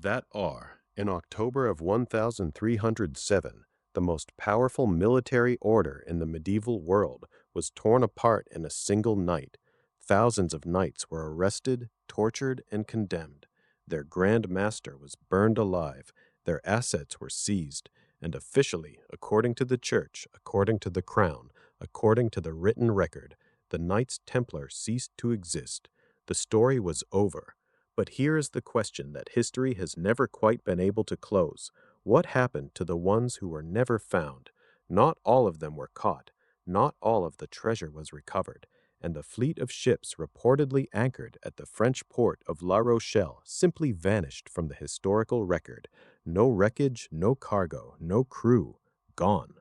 that are, in October of 1307, the most powerful military order in the medieval world was torn apart in a single night. Thousands of knights were arrested, tortured, and condemned. Their Grand Master was burned alive, their assets were seized, and officially, according to the Church, according to the Crown, according to the written record, the Knights Templar ceased to exist. The story was over. But here is the question that history has never quite been able to close. What happened to the ones who were never found? Not all of them were caught. Not all of the treasure was recovered. And the fleet of ships reportedly anchored at the French port of La Rochelle simply vanished from the historical record. No wreckage, no cargo, no crew. Gone.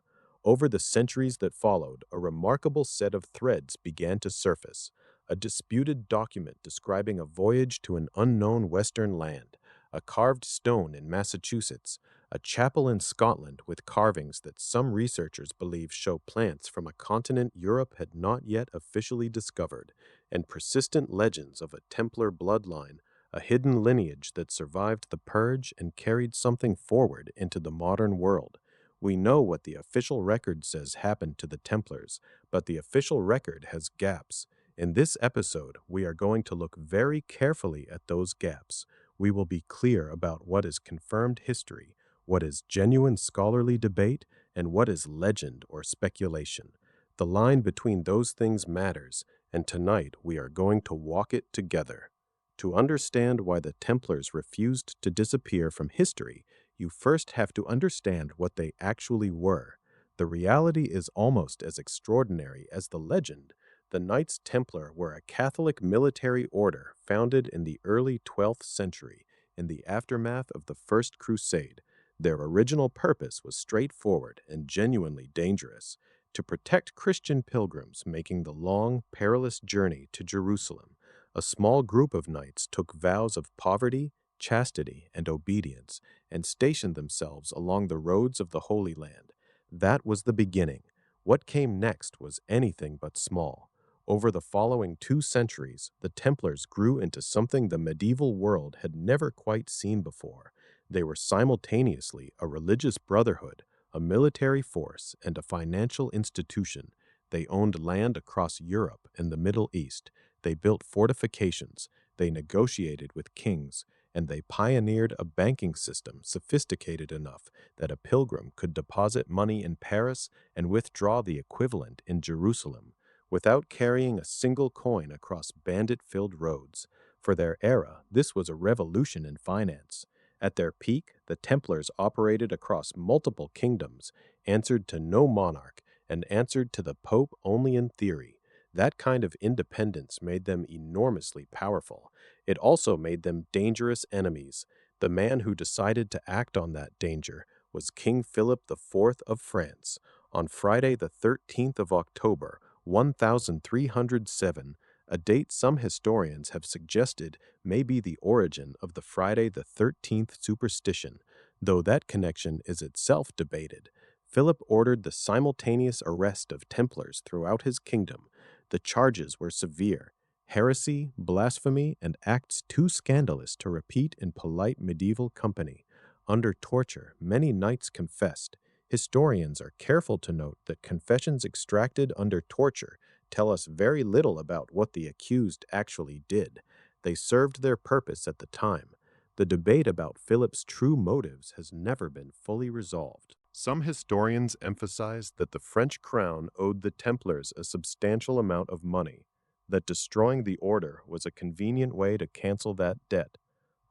Over the centuries that followed, a remarkable set of threads began to surface. A disputed document describing a voyage to an unknown western land, a carved stone in Massachusetts, a chapel in Scotland with carvings that some researchers believe show plants from a continent Europe had not yet officially discovered, and persistent legends of a Templar bloodline, a hidden lineage that survived the purge and carried something forward into the modern world. We know what the official record says happened to the Templars, but the official record has gaps. In this episode, we are going to look very carefully at those gaps. We will be clear about what is confirmed history, what is genuine scholarly debate, and what is legend or speculation. The line between those things matters, and tonight we are going to walk it together. To understand why the Templars refused to disappear from history, you first have to understand what they actually were. The reality is almost as extraordinary as the legend. The Knights Templar were a Catholic military order founded in the early 12th century, in the aftermath of the First Crusade. Their original purpose was straightforward and genuinely dangerous: to protect Christian pilgrims making the long, perilous journey to Jerusalem. A small group of knights took vows of poverty, chastity, and obedience, and stationed themselves along the roads of the Holy Land. That was the beginning. What came next was anything but small. Over the following 2 centuries, the Templars grew into something the medieval world had never quite seen before. They were simultaneously a religious brotherhood, a military force, and a financial institution. They owned land across Europe and the Middle East. They built fortifications. They negotiated with kings. And they pioneered a banking system sophisticated enough that a pilgrim could deposit money in Paris and withdraw the equivalent in Jerusalem, without carrying a single coin across bandit-filled roads. For their era, this was a revolution in finance. At their peak, the Templars operated across multiple kingdoms, answered to no monarch, and answered to the Pope only in theory. That kind of independence made them enormously powerful. It also made them dangerous enemies. The man who decided to act on that danger was King Philip IV of France. On Friday the 13th of October, 1307, a date some historians have suggested may be the origin of the Friday the 13th superstition, though that connection is itself debated. Philip ordered the simultaneous arrest of Templars throughout his kingdom. The charges were severe: heresy, blasphemy, and acts too scandalous to repeat in polite medieval company. Under torture, many knights confessed. Historians are careful to note that confessions extracted under torture tell us very little about what the accused actually did. They served their purpose at the time. The debate about Philip's true motives has never been fully resolved. Some historians emphasize that the French crown owed the Templars a substantial amount of money, that destroying the order was a convenient way to cancel that debt.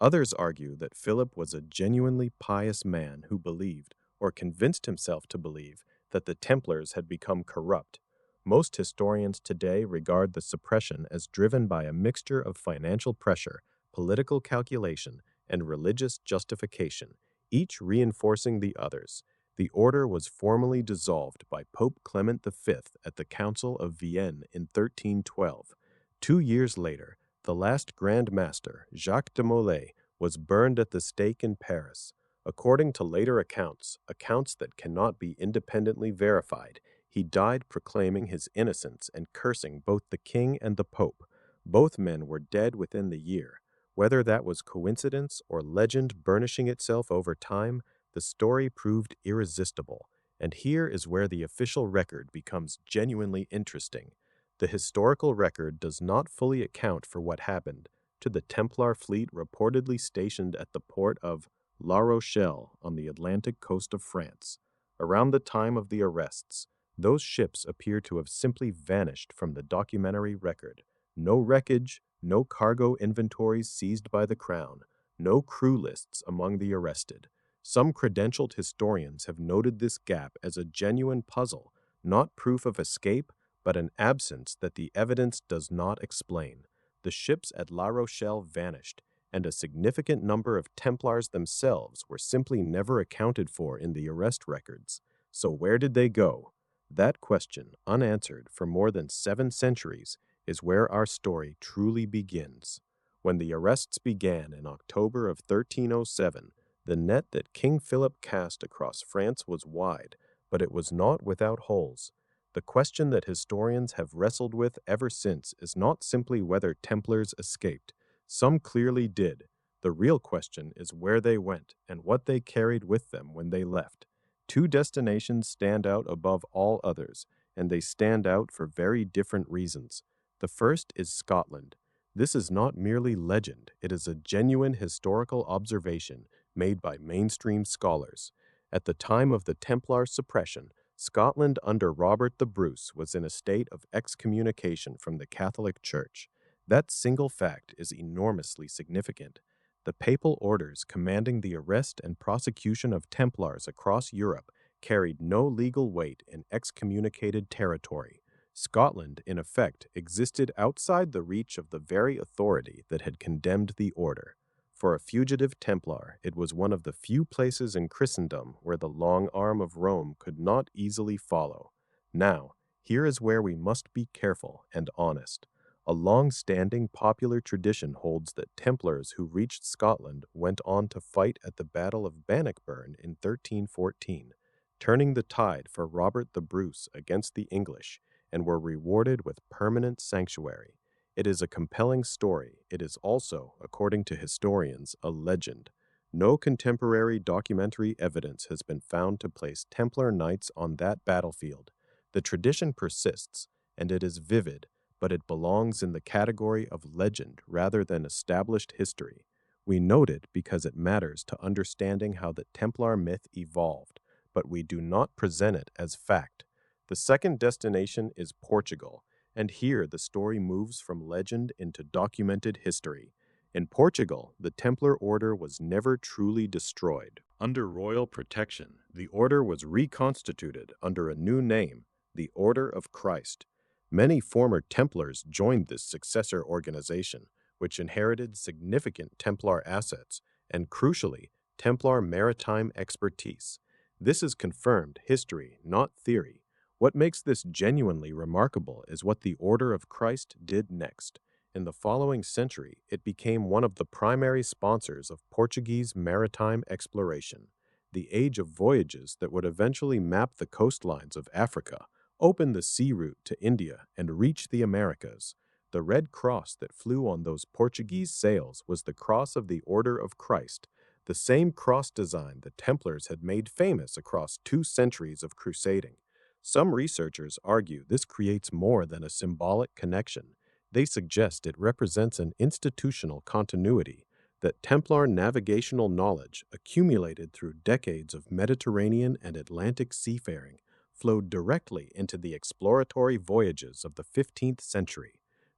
Others argue that Philip was a genuinely pious man who believed, or convinced himself to believe, that the Templars had become corrupt. Most historians today regard the suppression as driven by a mixture of financial pressure, political calculation, and religious justification, each reinforcing the others. The order was formally dissolved by Pope Clement V at the Council of Vienne in 1312. 2 years later, the last Grand Master, Jacques de Molay, was burned at the stake in Paris. According to later accounts that cannot be independently verified, he died proclaiming his innocence and cursing both the king and the pope. Both men were dead within the year. Whether that was coincidence or legend burnishing itself over time, the story proved irresistible. And here is where the official record becomes genuinely interesting. The historical record does not fully account for what happened to the Templar fleet reportedly stationed at the port of La Rochelle on the Atlantic coast of France. Around the time of the arrests, those ships appear to have simply vanished from the documentary record. No wreckage, no cargo inventories seized by the Crown, no crew lists among the arrested. Some credentialed historians have noted this gap as a genuine puzzle, not proof of escape, but an absence that the evidence does not explain. The ships at La Rochelle vanished, and a significant number of Templars themselves were simply never accounted for in the arrest records. So where did they go? That question, unanswered for more than 7 centuries, is where our story truly begins. When the arrests began in October of 1307, the net that King Philip cast across France was wide, but it was not without holes. The question that historians have wrestled with ever since is not simply whether Templars escaped. Some clearly did. The real question is where they went and what they carried with them when they left. 2 destinations stand out above all others, and they stand out for very different reasons. The first is Scotland. This is not merely legend, it is a genuine historical observation made by mainstream scholars. At the time of the Templar suppression, Scotland under Robert the Bruce was in a state of excommunication from the Catholic Church. That single fact is enormously significant. The papal orders commanding the arrest and prosecution of Templars across Europe carried no legal weight in excommunicated territory. Scotland, in effect, existed outside the reach of the very authority that had condemned the order. For a fugitive Templar, it was one of the few places in Christendom where the long arm of Rome could not easily follow. Now, here is where we must be careful and honest. A long-standing popular tradition holds that Templars who reached Scotland went on to fight at the Battle of Bannockburn in 1314, turning the tide for Robert the Bruce against the English, and were rewarded with permanent sanctuary. It is a compelling story. It is also, according to historians, a legend. No contemporary documentary evidence has been found to place Templar knights on that battlefield. The tradition persists, and it is vivid, but it belongs in the category of legend rather than established history. We note it because it matters to understanding how the Templar myth evolved, but we do not present it as fact. The second destination is Portugal, and here the story moves from legend into documented history. In Portugal, the Templar order was never truly destroyed. Under royal protection, the order was reconstituted under a new name, the Order of Christ. Many former Templars joined this successor organization, which inherited significant Templar assets and, crucially, Templar maritime expertise. This is confirmed history, not theory. What makes this genuinely remarkable is what the Order of Christ did next. In the following century, it became one of the primary sponsors of Portuguese maritime exploration. The age of voyages that would eventually map the coastlines of Africa, open the sea route to India, and reach the Americas. The red cross that flew on those Portuguese sails was the cross of the Order of Christ, the same cross design the Templars had made famous across 2 centuries of crusading. Some researchers argue this creates more than a symbolic connection. They suggest it represents an institutional continuity, that Templar navigational knowledge, accumulated through decades of Mediterranean and Atlantic seafaring, flowed directly into the exploratory voyages of the 15th century.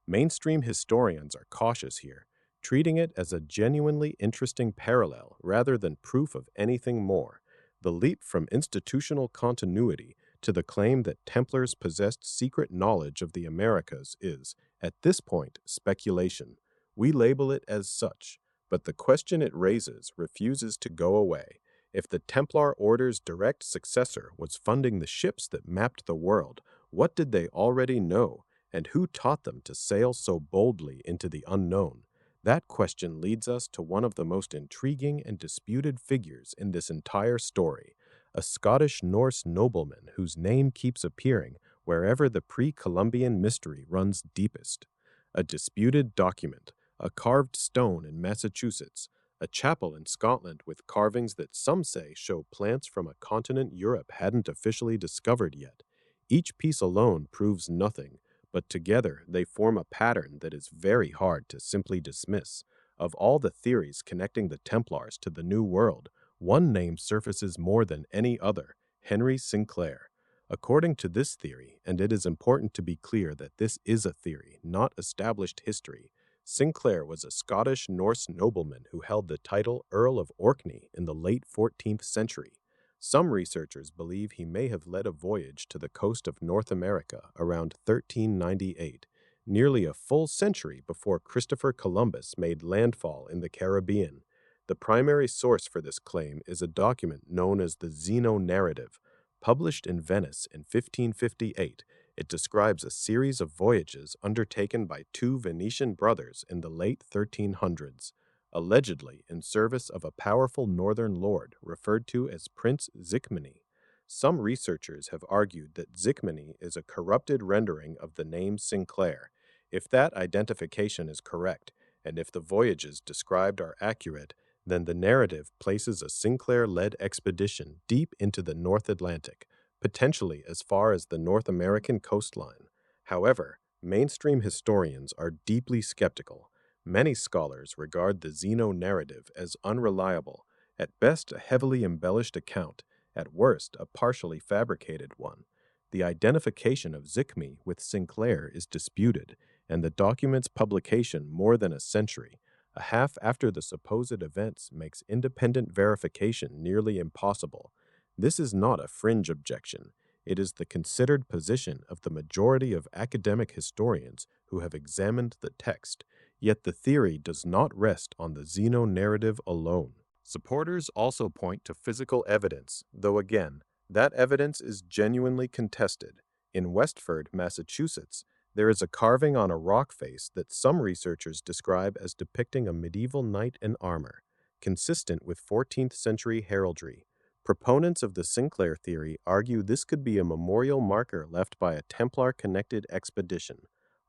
Mainstream historians are cautious here, treating it as a genuinely interesting parallel rather than proof of anything more. The leap from institutional continuity to the claim that Templars possessed secret knowledge of the Americas is, at this point, speculation. We label it as such, but the question it raises refuses to go away. If the Templar Order's direct successor was funding the ships that mapped the world, what did they already know, and who taught them to sail so boldly into the unknown? That question leads us to one of the most intriguing and disputed figures in this entire story, a Scottish Norse nobleman whose name keeps appearing wherever the pre-Columbian mystery runs deepest. A disputed document, a carved stone in Massachusetts, a chapel in Scotland with carvings that some say show plants from a continent Europe hadn't officially discovered yet. Each piece alone proves nothing, but together they form a pattern that is very hard to simply dismiss. Of all the theories connecting the Templars to the New World, one name surfaces more than any other: Henry Sinclair. According to this theory, and it is important to be clear that this is a theory, not established history, Sinclair was a Scottish Norse nobleman who held the title Earl of Orkney in the late 14th century. Some researchers believe he may have led a voyage to the coast of North America around 1398, nearly a full century before Christopher Columbus made landfall in the Caribbean. The primary source for this claim is a document known as the Zeno Narrative. Published in Venice in 1558, it describes a series of voyages undertaken by two Venetian brothers in the late 1300s, allegedly in service of a powerful northern lord referred to as Prince Zikmany. Some researchers have argued that Zikmany is a corrupted rendering of the name Sinclair. If that identification is correct, and if the voyages described are accurate, then the narrative places a Sinclair-led expedition deep into the North Atlantic, potentially as far as the North American coastline. However, mainstream historians are deeply skeptical. Many scholars regard the Zeno narrative as unreliable, at best a heavily embellished account, at worst a partially fabricated one. The identification of Zikmany with Sinclair is disputed, and the document's publication more than a century, a half after the supposed events, makes independent verification nearly impossible. This is not a fringe objection. It is the considered position of the majority of academic historians who have examined the text, yet the theory does not rest on the Zeno narrative alone. Supporters also point to physical evidence, though again, that evidence is genuinely contested. In Westford, Massachusetts, there is a carving on a rock face that some researchers describe as depicting a medieval knight in armor, consistent with 14th century heraldry. Proponents of the Sinclair theory argue this could be a memorial marker left by a Templar-connected expedition.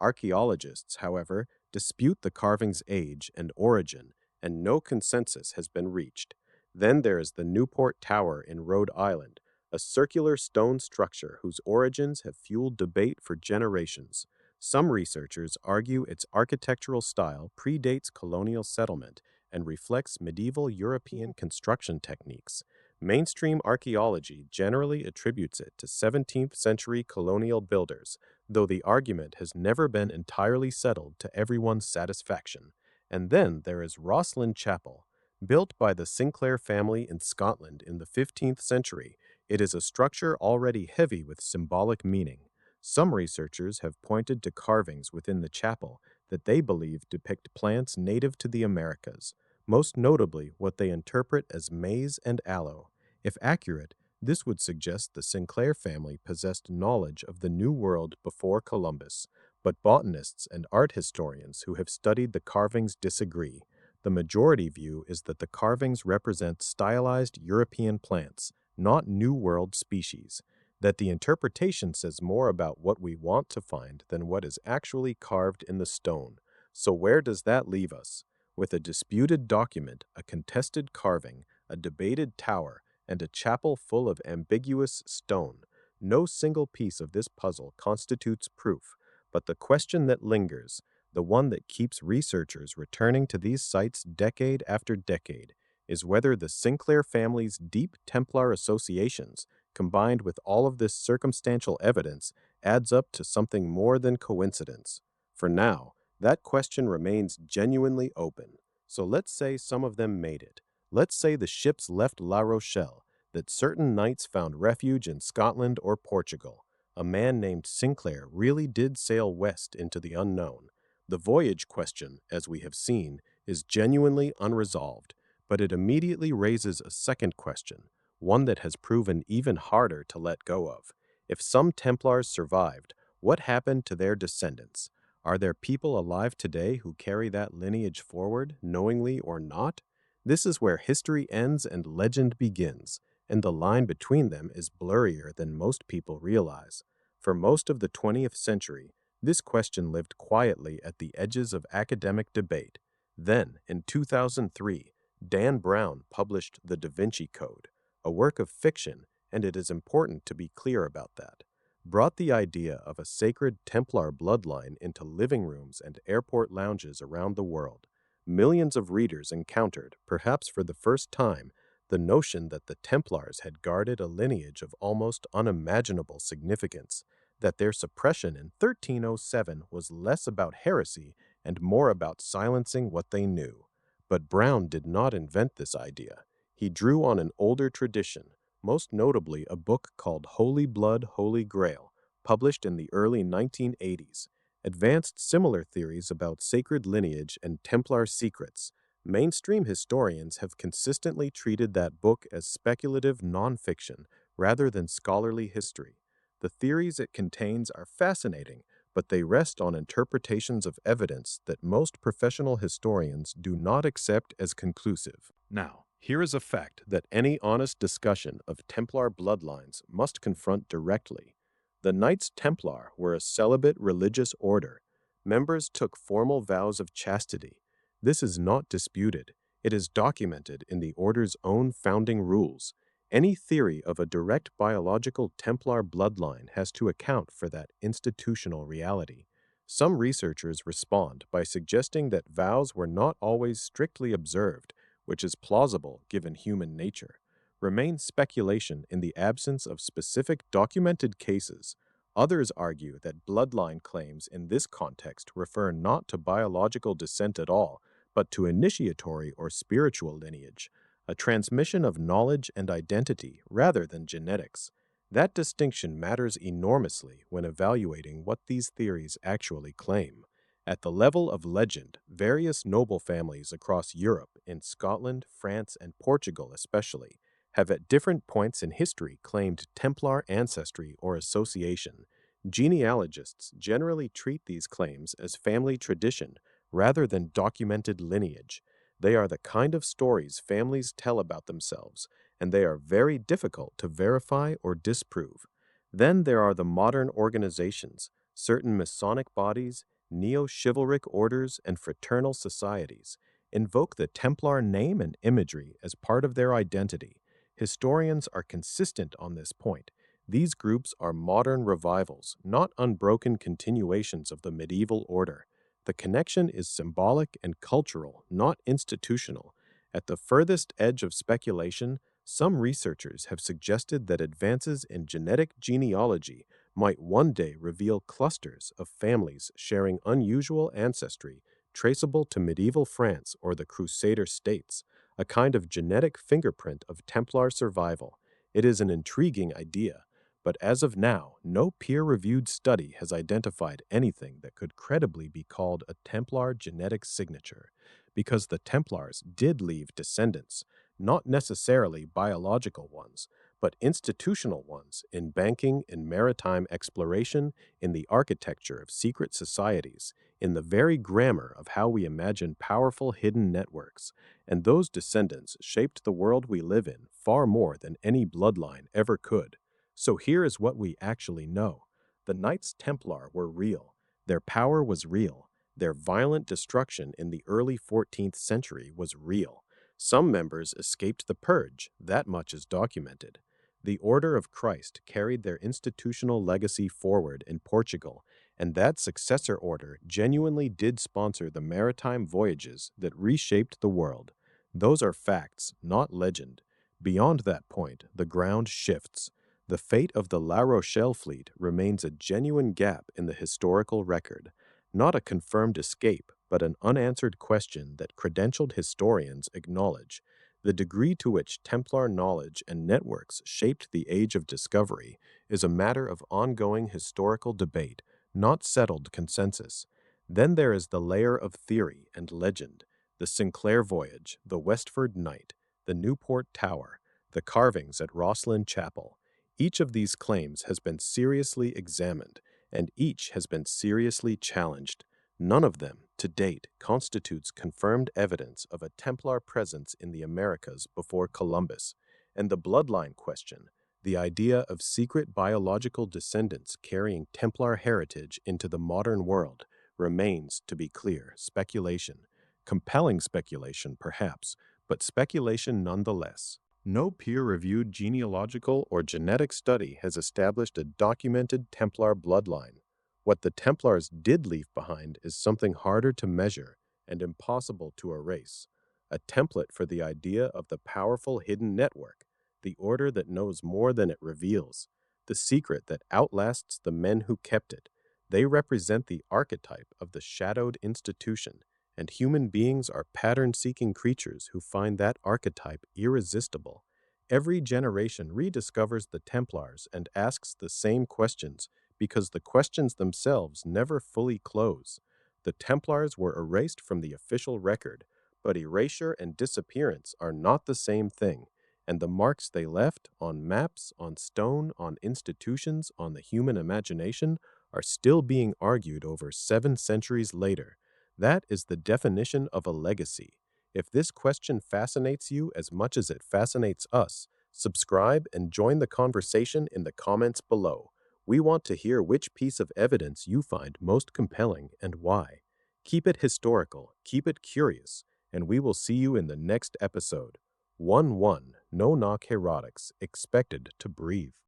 Archaeologists, however, dispute the carving's age and origin, and no consensus has been reached. Then there is the Newport Tower in Rhode Island, a circular stone structure whose origins have fueled debate for generations. Some researchers argue its architectural style predates colonial settlement and reflects medieval European construction techniques. Mainstream archaeology generally attributes it to 17th century colonial builders, though the argument has never been entirely settled to everyone's satisfaction. And then there is Rosslyn Chapel. Built by the Sinclair family in Scotland in the 15th century, it is a structure already heavy with symbolic meaning. Some researchers have pointed to carvings within the chapel that they believe depict plants native to the Americas, most notably what they interpret as maize and aloe. If accurate, this would suggest the Sinclair family possessed knowledge of the New World before Columbus, but botanists and art historians who have studied the carvings disagree. The majority view is that the carvings represent stylized European plants, not New World species, that the interpretation says more about what we want to find than what is actually carved in the stone. So where does that leave us? With a disputed document, a contested carving, a debated tower, and a chapel full of ambiguous stone, no single piece of this puzzle constitutes proof, but the question that lingers, the one that keeps researchers returning to these sites decade after decade, is whether the Sinclair family's deep Templar associations, combined with all of this circumstantial evidence, adds up to something more than coincidence. For now, that question remains genuinely open. So let's say some of them made it. Let's say the ships left La Rochelle, that certain knights found refuge in Scotland or Portugal. A man named Sinclair really did sail west into the unknown. The voyage question, as we have seen, is genuinely unresolved, but it immediately raises a second question, one that has proven even harder to let go of. If some Templars survived, what happened to their descendants? Are there people alive today who carry that lineage forward, knowingly or not? This is where history ends and legend begins, and the line between them is blurrier than most people realize. For most of the 20th century, This question lived quietly at the edges of academic debate. Then, in 2003, Dan Brown published The Da Vinci Code, a work of fiction, and it is important to be clear about that, brought the idea of a sacred Templar bloodline into living rooms and airport lounges around the world. Millions of readers encountered, perhaps for the first time, the notion that the Templars had guarded a lineage of almost unimaginable significance, that their suppression in 1307 was less about heresy and more about silencing what they knew. But Brown did not invent this idea. He drew on an older tradition, most notably a book called Holy Blood, Holy Grail, published in the early 1980s, advanced similar theories about sacred lineage and Templar secrets. Mainstream historians have consistently treated that book as speculative nonfiction rather than scholarly history. The theories it contains are fascinating, but they rest on interpretations of evidence that most professional historians do not accept as conclusive. Now, here is a fact that any honest discussion of Templar bloodlines must confront directly. The Knights Templar were a celibate religious order. Members took formal vows of chastity. This is not disputed. It is documented in the order's own founding rules. Any theory of a direct biological Templar bloodline has to account for that institutional reality. Some researchers respond by suggesting that vows were not always strictly observed, which is plausible given human nature. Remains speculation in the absence of specific documented cases. Others argue that bloodline claims in this context refer not to biological descent at all, but to initiatory or spiritual lineage, a transmission of knowledge and identity rather than genetics. That distinction matters enormously when evaluating what these theories actually claim. At the level of legend, various noble families across Europe, in Scotland, France, and Portugal especially, have at different points in history claimed Templar ancestry or association. Genealogists generally treat these claims as family tradition rather than documented lineage. They are the kind of stories families tell about themselves, and they are very difficult to verify or disprove. Then there are the modern organizations, certain Masonic bodies, neo-chivalric orders, and fraternal societies invoke the Templar name and imagery as part of their identity. Historians are consistent on this point. These groups are modern revivals, not unbroken continuations of the medieval order. The connection is symbolic and cultural, not institutional. At the furthest edge of speculation, some researchers have suggested that advances in genetic genealogy might one day reveal clusters of families sharing unusual ancestry traceable to medieval France or the Crusader states, a kind of genetic fingerprint of Templar survival. It is an intriguing idea, but as of now, no peer-reviewed study has identified anything that could credibly be called a Templar genetic signature, because the Templars did leave descendants, not necessarily biological ones, but institutional ones in banking, in maritime exploration, in the architecture of secret societies, in the very grammar of how we imagine powerful hidden networks, and those descendants shaped the world we live in far more than any bloodline ever could. So here is what we actually know. The Knights Templar were real. Their power was real. Their violent destruction in the early 14th century was real. Some members escaped the purge, that much is documented. The Order of Christ carried their institutional legacy forward in Portugal, and that successor order genuinely did sponsor the maritime voyages that reshaped the world. Those are facts, not legend. Beyond that point, the ground shifts. The fate of the La Rochelle fleet remains a genuine gap in the historical record, not a confirmed escape, but an unanswered question that credentialed historians acknowledge. The degree to which Templar knowledge and networks shaped the Age of Discovery is a matter of ongoing historical debate, not settled consensus. Then there is the layer of theory and legend, the Sinclair voyage, the Westford Night, the Newport Tower, the carvings at Rosslyn Chapel. Each of these claims has been seriously examined, and each has been seriously challenged. None of them, to date, constitutes confirmed evidence of a Templar presence in the Americas before Columbus. And the bloodline question, The idea of secret biological descendants carrying Templar heritage into the modern world remains, to be clear, speculation. Compelling speculation, perhaps, but speculation nonetheless. No peer-reviewed genealogical or genetic study has established a documented Templar bloodline. What the Templars did leave behind is something harder to measure and impossible to erase. A template for the idea of the powerful hidden network, the order that knows more than it reveals, the secret that outlasts the men who kept it. They represent the archetype of the shadowed institution, and human beings are pattern-seeking creatures who find that archetype irresistible. Every generation rediscovers the Templars and asks the same questions because the questions themselves never fully close. The Templars were erased from the official record, but erasure and disappearance are not the same thing, and the marks they left on maps, on stone, on institutions, on the human imagination are still being argued over 7 centuries later. That is the definition of a legacy. If this question fascinates you as much as it fascinates us, subscribe and join the conversation in the comments below. We want to hear which piece of evidence you find most compelling and why. Keep it historical, keep it curious, and we will see you in the next episode. 1-1 No Knock Heroics expected to breathe.